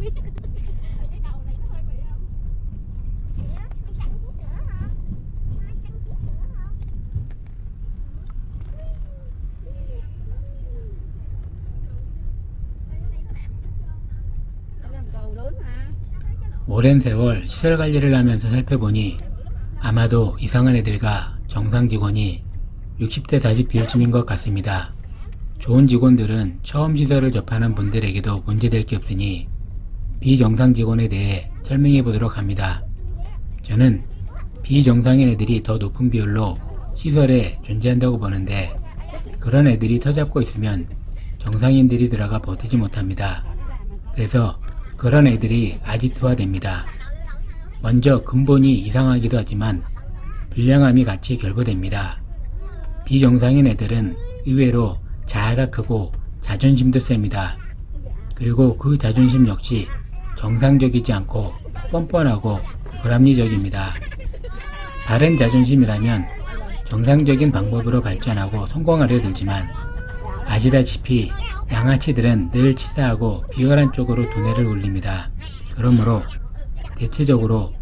Cái đầu này nó hơi bị không? Cái chặn chút nữa hả? Hai chặn chút nữa không? Làm cầu lớn mà. 오랜 세월 시설 관리를 하면서 살펴보니 아마도 이상한 애들과 정상 직원이 60대 40 비율쯤인 것 같습니다. 좋은 직원들은 처음 시설을 접하는 분들에게도 문제될 게 없으니 비정상 직원에 대해 설명해 보도록 합니다. 저는 비정상인 애들이 더 높은 비율로 시설에 존재한다고 보는데 그런 애들이 터잡고 있으면 정상인들이 들어가 버티지 못합니다. 그래서 그런 애들이 아지트화됩니다. 먼저 근본이 이상하기도 하지만 불량함이 같이 결부됩니다. 비정상인 애들은 의외로 자아가 크고 자존심도 셉니다. 그리고 그 자존심 역시 정상적이지 않고 뻔뻔하고 불합리적입니다. 바른 자존심이라면 정상적인 방법으로 발전하고 성공하려 들지만 아시다시피 양아치들은 늘 치사하고 비열한 쪽으로 두뇌를 굴립니다. 그러므로 대체적으로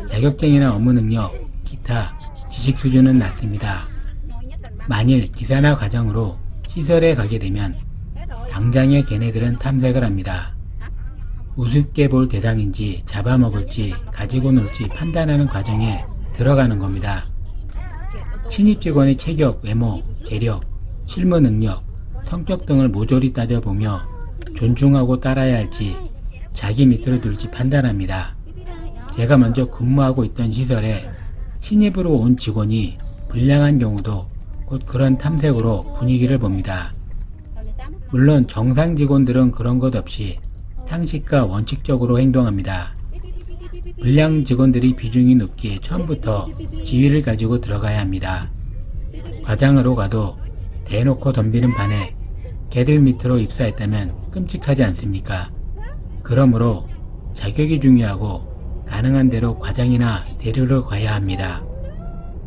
자격증이나 업무 능력, 기타 지식 수준은 낮습니다. 만일 기사나 과장으로 시설에 가게 되면 당장에 걔네들은 탐색을 합니다. 우습게 볼 대상인지 잡아먹을지 가지고 놀지 판단하는 과정에 들어가는 겁니다. 신입 직원의 체격, 외모, 재력, 실무 능력, 성격 등을 모조리 따져보며 존중하고 따라야 할지 자기 밑으로 둘지 판단합니다. 제가 먼저 근무하고 있던 시설에 신입으로 온 직원이 불량한 경우도 곧 그런 탐색으로 분위기를 봅니다. 물론 정상 직원들은 그런 것 없이 상식과 원칙적으로 행동합니다. 불량 직원들이 비중이 높기에 처음부터 지위를 가지고 들어가야 합니다. 과장으로 가도 대놓고 덤비는 반에 걔들 밑으로 입사했다면 끔찍하지 않습니까? 그러므로 자격이 중요하고 가능한 대로 과장이나 대류를 가야 합니다.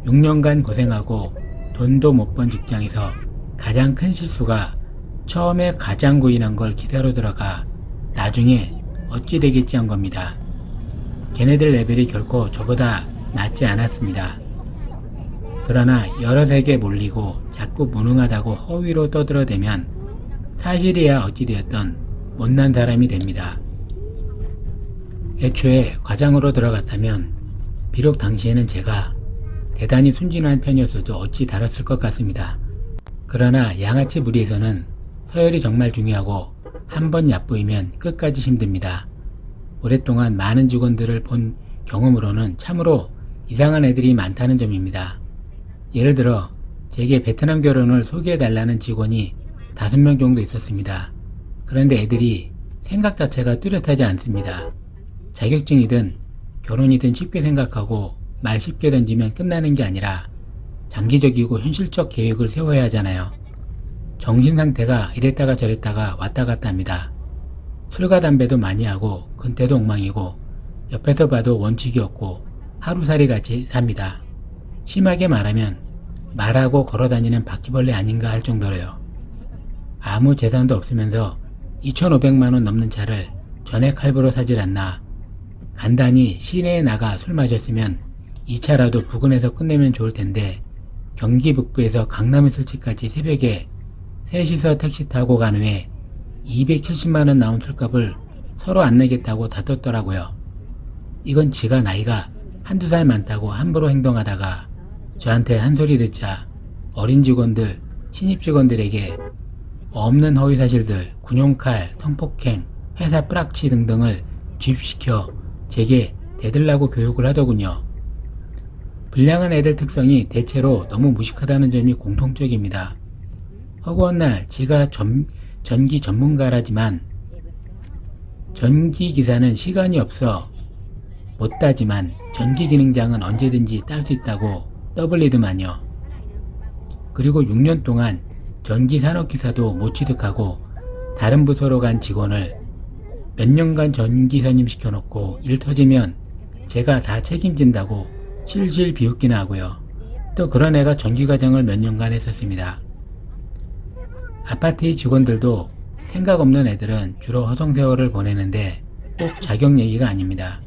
6년간 고생하고 돈도 못 번 직장에서 가장 큰 실수가 처음에 과장 구인한 걸 기사로 들어가 나중에 어찌 되겠지 한 겁니다. 걔네들 레벨이 결코 저보다 낮지 않았습니다. 그러나 여러 세계에 몰리고 자꾸 무능하다고 허위로 떠들어대면 사실이야 어찌 되었던 못난 사람이 됩니다. 애초에 과장으로 들어갔다면 비록 당시에는 제가 대단히 순진한 편이었어도 어찌 다뤘을 것 같습니다. 그러나 양아치 무리에서는 서열이 정말 중요하고 한번 얕보이면 끝까지 힘듭니다. 오랫동안 많은 직원들을 본 경험으로는 참으로 이상한 애들이 많다는 점입니다. 예를 들어 제게 베트남 결혼을 소개해달라는 직원이 5명 정도 있었습니다. 그런데 애들이 생각 자체가 뚜렷하지 않습니다. 자격증이든 결혼이든 쉽게 생각하고 말 쉽게 던지면 끝나는 게 아니라 장기적이고 현실적 계획을 세워야 하잖아요. 정신상태가 이랬다가 저랬다가 왔다 갔다 합니다. 술과 담배도 많이 하고 근태도 엉망이고 옆에서 봐도 원칙이 없고 하루살이 같이 삽니다. 심하게 말하면 말하고 걸어다니는 바퀴벌레 아닌가 할 정도로요. 아무 재산도 없으면서 2,500만원 넘는 차를 전액 할부로 사질 않나. 간단히 시내에 나가 술 마셨으면 이 차라도 부근에서 끝내면 좋을 텐데 경기 북부에서 강남에 설치까지 새벽에 셋이서 택시 타고 간 후에 270만원 나온 술값을 서로 안 내겠다고 다퉜더라고요. 이건 지가 나이가 한두 살 많다고 함부로 행동하다가 저한테 한 소리 듣자 어린 직원들, 신입 직원들에게 없는 허위사실들, 군용칼, 성폭행, 회사 뿌락치 등등을 주입시켜 제게 대들라고 교육을 하더군요. 불량한 애들 특성이 대체로 너무 무식하다는 점이 공통적입니다. 허구한 날 지가 전기 전문가라지만 전기기사는 시간이 없어 못 따지만 전기기능장은 언제든지 딸 수 있다고 떠벌리더만요. 그리고 6년 동안 전기산업기사도 못 취득하고 다른 부서로 간 직원을 몇 년간 전기선임 시켜놓고 일 터지면 제가 다 책임진다고 실실 비웃기나 하고요. 또 그런 애가 전기과장을 몇 년간 했었습니다. 아파트의 직원들도 생각 없는 애들은 주로 허송세월을 보내는데 꼭 자격 얘기가 아닙니다.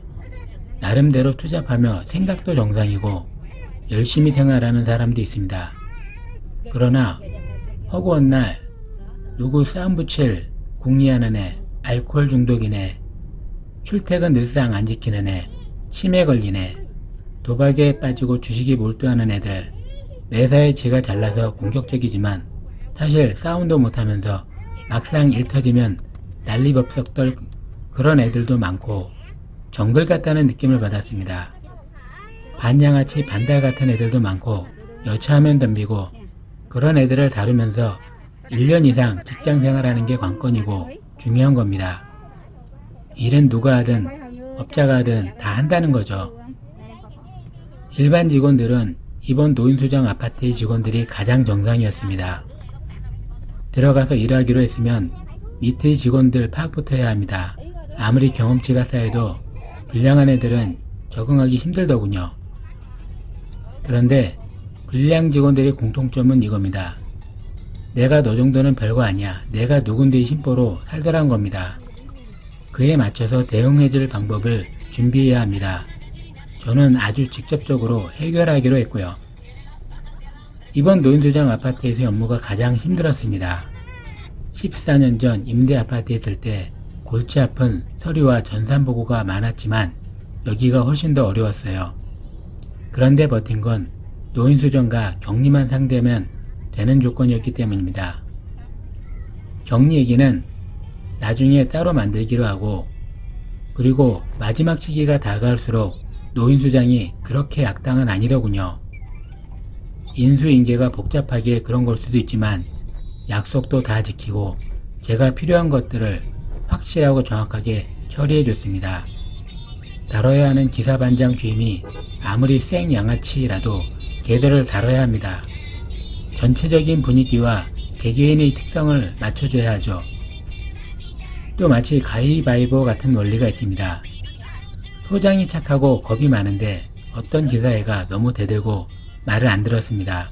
나름대로 투잡하며 생각도 정상이고 열심히 생활하는 사람도 있습니다. 그러나 허구한 날 누구 싸움 붙일 궁리하는 애, 알코올 중독인 애, 출퇴근 늘상 안 지키는 애, 치매 걸린 애, 도박에 빠지고 주식에 몰두하는 애들, 매사에 지가 잘나서 공격적이지만 사실 싸움도 못하면서 막상 일 터지면 난리법석 떨 그런 애들도 많고 정글 같다는 느낌을 받았습니다. 반장아치 반달 같은 애들도 많고 여차하면 덤비고 그런 애들을 다루면서 1년 이상 직장 생활하는 게 관건이고 중요한 겁니다. 일은 누가 하든 업자가 하든 다 한다는 거죠. 일반 직원들은 이번 노인수정 아파트의 직원들이 가장 정상이었습니다. 들어가서 일하기로 했으면 밑의 직원들 파악부터 해야 합니다. 아무리 경험치가 쌓여도 불량한 애들은 적응하기 힘들더군요. 그런데 불량 직원들의 공통점은 이겁니다. 내가 너 정도는 별거 아니야. 내가 누군데의 심보로 살더란 겁니다. 그에 맞춰서 대응해줄 방법을 준비해야 합니다. 저는 아주 직접적으로 해결하기로 했고요. 이번 노인수정 아파트에서의 업무가 가장 힘들었습니다. 14년 전 임대 아파트에 있을 때 골치 아픈 서류와 전산보고가 많았지만 여기가 훨씬 더 어려웠어요. 그런데 버틴 건 노인수정과 격리만 상대하면 되는 조건이었기 때문입니다. 격리 얘기는 나중에 따로 만들기로 하고, 그리고 마지막 시기가 다가올수록 노인수장이 그렇게 악당은 아니더군요. 인수인계가 복잡하게 그런 걸 수도 있지만 약속도 다 지키고 제가 필요한 것들을 확실하고 정확하게 처리해 줬습니다. 다뤄야 하는 기사반장 주임이 아무리 생 양아치라도 걔들을 다뤄야 합니다. 전체적인 분위기와 개개인의 특성을 맞춰줘야 하죠. 또 마치 가위바위보 같은 원리가 있습니다. 소장이 착하고 겁이 많은데 어떤 기사애가 너무 대들고 말을 안 들었습니다.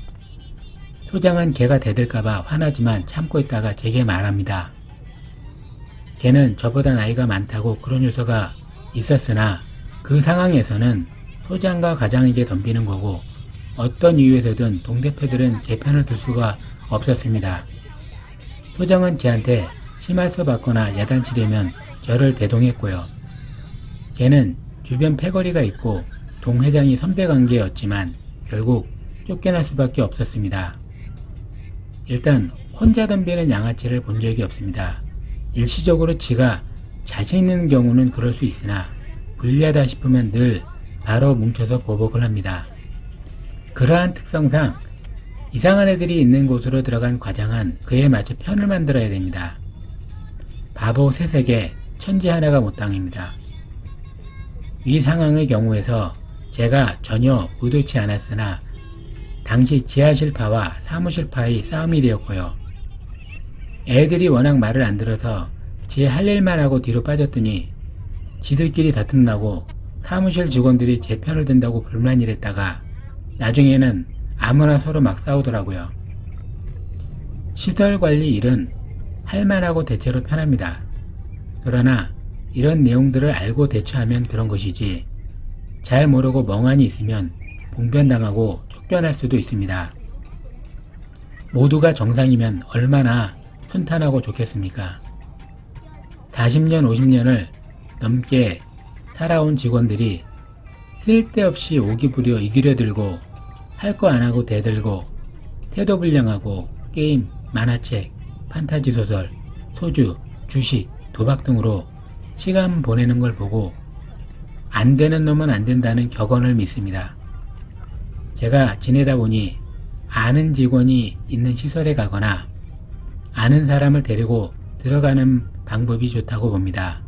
소장은 걔가 대들까봐 화나지만 참고 있다가 제게 말합니다. 걔는 저보다 나이가 많다고 그런 요소가 있었으나 그 상황에서는 소장과 과장에게 덤비는 거고 어떤 이유에서든 동대표들은 제 편을 들 수가 없었습니다. 소장은 걔한테 심할서 받거나 야단치려면 저를 대동했고요. 걔는 주변 패거리가 있고 동 회장이 선배관계였지만 결국 쫓겨날 수밖에 없었습니다. 일단 혼자 덤비는 양아치를 본 적이 없습니다. 일시적으로 지가 자신 있는 경우는 그럴 수 있으나 불리하다 싶으면 늘 바로 뭉쳐서 보복을 합니다. 그러한 특성상 이상한 애들이 있는 곳으로 들어간 과장은 그에 맞춰 편을 만들어야 됩니다. 바보 세세계 천재 하나가 못 당입니다. 이 상황의 경우에서 제가 전혀 의도치 않았으나 당시 지하실파와 사무실파의 싸움이 되었고요. 애들이 워낙 말을 안 들어서 제 할 일만 하고 뒤로 빠졌더니 지들끼리 다툼나고 사무실 직원들이 제 편을 든다고 불만이랬다가 나중에는 아무나 서로 막 싸우더라고요. 시설관리 일은 할만하고 대체로 편합니다. 그러나 이런 내용들을 알고 대처하면 그런 것이지 잘 모르고 멍하니 있으면 봉변당하고 쫓겨날 수도 있습니다. 모두가 정상이면 얼마나 순탄하고 좋겠습니까? 40년, 50년을 넘게 살아온 직원들이 쓸데없이 오기 부려 이기려 들고 할 거 안 하고 대들고 태도 불량하고 게임, 만화책, 판타지 소설, 소주, 주식, 도박 등으로 시간 보내는 걸 보고 안 되는 놈은 안 된다는 격언을 믿습니다. 제가 지내다 보니 아는 직원이 있는 시설에 가거나 아는 사람을 데리고 들어가는 방법이 좋다고 봅니다.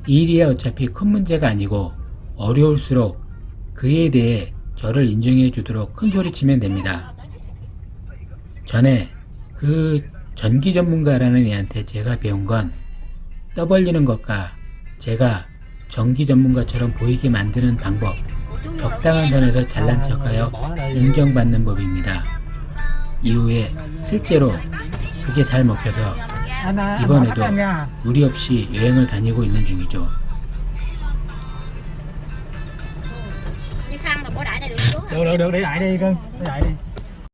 이 일이야 어차피 큰 문제가 아니고 어려울수록 그에 대해 저를 인정해 주도록 큰 소리치면 됩니다. 전에 그 전기 전문가라는 애한테 제가 배운 건 떠벌리는 것과 제가 전기 전문가처럼 보이게 만드는 방법, 적당한 선에서 잘난 척하여 인정받는 법입니다. 이후에 실제로 그게 잘 먹혀서 anh mở 이번에도 mắt lên nha. 무리 없이 여행을 다니고 있는 중이죠. Như khăn là bỏ đại này được xuống hả? Được, để đại đi cưng, để đại đi.